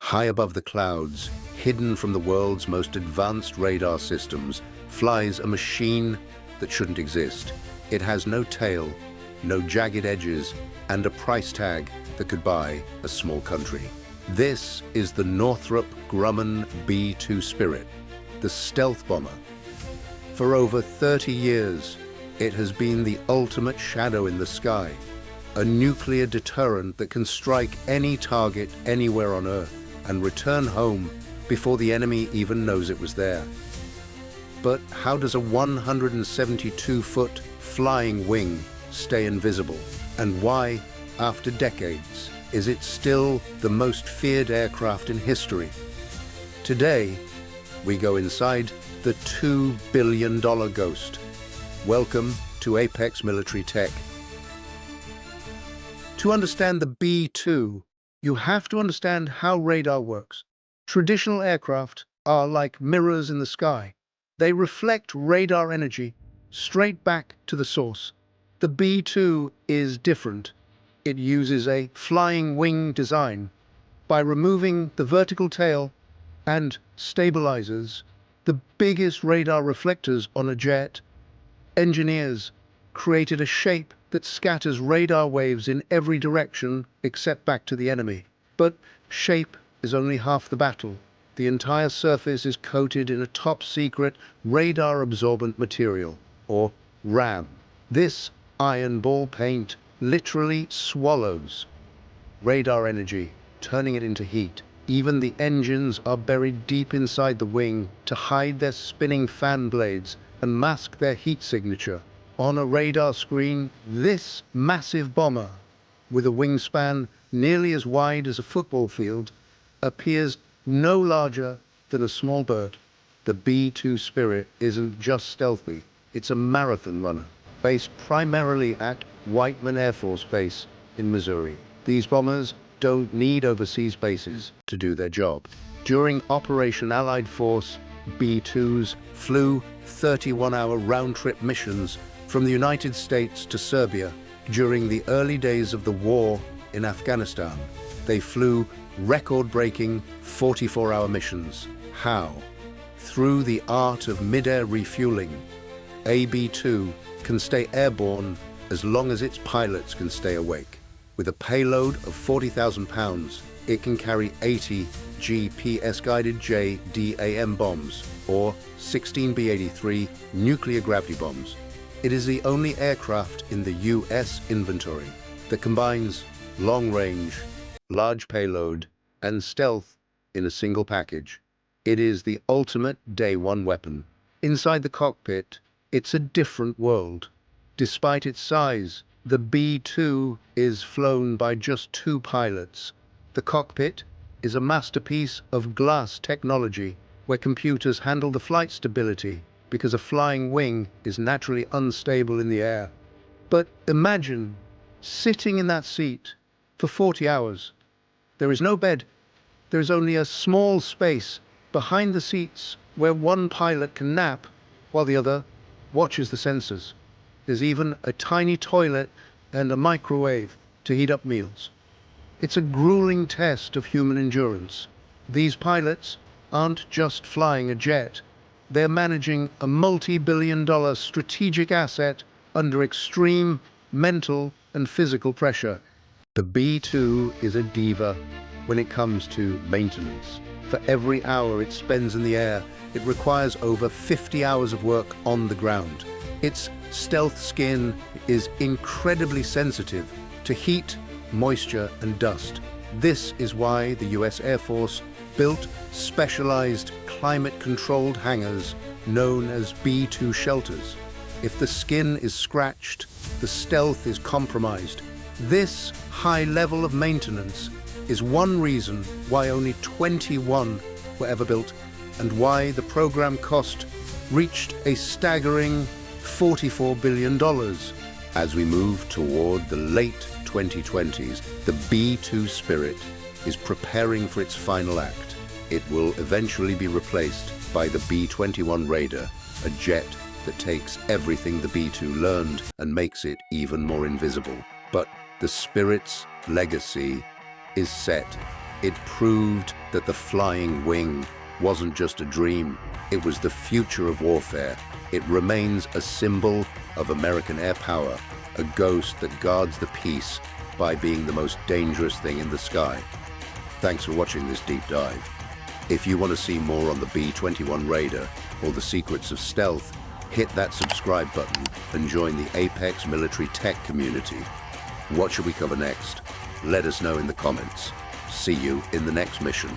High above the clouds, hidden from the world's most advanced radar systems, flies a machine that shouldn't exist. It has no tail, no jagged edges, and a price tag that could buy a small country. This is the Northrop Grumman B-2 Spirit, the stealth bomber. For over 30 years, it has been the ultimate shadow in the sky, a nuclear deterrent that can strike any target anywhere on Earth and return home before the enemy even knows it was there. But how does a 172-foot flying wing stay invisible? And why, after decades, is it still the most feared aircraft in history? Today, we go inside the $2 billion ghost. Welcome to Apex Military Tech. To understand the B-2, you have to understand how radar works. Traditional aircraft are like mirrors in the sky. They reflect radar energy straight back to the source. The B-2 is different. It uses a flying wing design. By removing the vertical tail and stabilizers, the biggest radar reflectors on a jet, engineers created a shape that scatters radar waves in every direction except back to the enemy. But shape is only half the battle. The entire surface is coated in a top-secret Radar Absorbent Material, or RAM. This iron ball paint literally swallows radar energy, turning it into heat. Even the engines are buried deep inside the wing to hide their spinning fan blades and mask their heat signature. On a radar screen, this massive bomber, with a wingspan nearly as wide as a football field, appears no larger than a small bird. The B-2 Spirit isn't just stealthy, it's a marathon runner, based primarily at Whiteman Air Force Base in Missouri. These bombers don't need overseas bases to do their job. During Operation Allied Force, B-2s flew 31-hour round-trip missions from the United States to Serbia. During the early days of the war in Afghanistan, they flew record-breaking 44-hour missions. How? Through the art of mid-air refueling, a B-2 can stay airborne as long as its pilots can stay awake. With a payload of 40,000 pounds, it can carry 80 GPS-guided JDAM bombs, or 16 B-83 nuclear gravity bombs. It is the only aircraft in the US inventory that combines long-range, large payload, and stealth in a single package. It is the ultimate day-one weapon. Inside the cockpit, it's a different world. Despite its size, the B-2 is flown by just 2 pilots. The cockpit is a masterpiece of glass technology where computers handle the flight stability because a flying wing is naturally unstable in the air. But imagine sitting in that seat for 40 hours. There is no bed. There is only a small space behind the seats where one pilot can nap while the other watches the sensors. There's even a tiny toilet and a microwave to heat up meals. It's a grueling test of human endurance. These pilots aren't just flying a jet. They're managing a multi-billion-dollar strategic asset under extreme mental and physical pressure. The B-2 is a diva when it comes to maintenance. For every hour it spends in the air, it requires over 50 hours of work on the ground. Its stealth skin is incredibly sensitive to heat, moisture, and dust. This is why the US Air Force built specialized climate-controlled hangars known as B-2 shelters. If the skin is scratched, the stealth is compromised. This high level of maintenance is one reason why only 21 were ever built and why the program cost reached a staggering $44 billion. As we move toward the late 2020s, the B-2 Spirit is preparing for its final act. It will eventually be replaced by the B-21 Raider, a jet that takes everything the B-2 learned and makes it even more invisible. But the Spirit's legacy is set. It proved that the flying wing wasn't just a dream, it was the future of warfare. It remains a symbol of American air power, a ghost that guards the peace by being the most dangerous thing in the sky. Thanks for watching this deep dive. If you want to see more on the B-21 Raider or the secrets of stealth, hit that subscribe button and join the Apex military tech community. What should we cover next? Let us know in the comments. See you in the next mission.